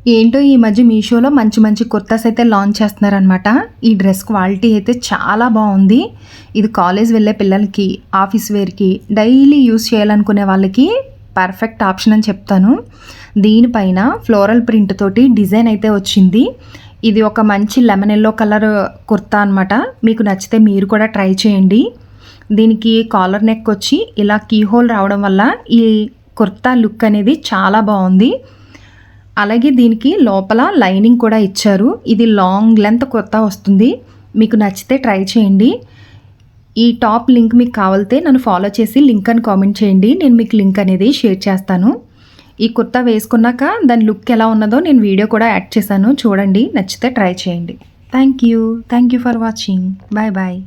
ఏంటో ఈ మధ్య మీషోలో మంచి మంచి కుర్తాస్ అయితే లాంచ్ చేస్తున్నారనమాట. ఈ డ్రెస్ క్వాలిటీ అయితే చాలా బాగుంది. ఇది కాలేజ్ వెళ్ళే పిల్లలకి, ఆఫీస్ వేర్కి, డైలీ యూస్ చేయాలనుకునే వాళ్ళకి పర్ఫెక్ట్ ఆప్షన్ అని చెప్తాను. దీనిపైన ఫ్లోరల్ ప్రింట్ తోటి డిజైన్ అయితే వచ్చింది. ఇది ఒక మంచి లెమన్ ఎల్లో కలర్ కుర్తా అనమాట. మీకు నచ్చితే మీరు కూడా ట్రై చేయండి. దీనికి కాలర్ నెక్ వచ్చి ఇలా కీ హోల్ రావడం వల్ల ఈ కుర్తా లుక్ అనేది చాలా బాగుంది. అలాగే దీనికి లోపల లైనింగ్ కూడా ఇచ్చారు. ఇది లాంగ్ లెంత్ కుర్తా వస్తుంది. మీకు నచ్చితే ట్రై చేయండి. ఈ టాప్ లింక్ మీకు కావాలితే నన్ను ఫాలో చేసి లింక్ అని కామెంట్ చేయండి. నేను మీకు లింక్ అనేది షేర్ చేస్తాను. ఈ కుర్తా వేసుకున్నాక దాని లుక్ ఎలా ఉన్నదో నేను వీడియో కూడా యాడ్ చేశాను, చూడండి. నచ్చితే ట్రై చేయండి. Thank you for watching. Bye bye.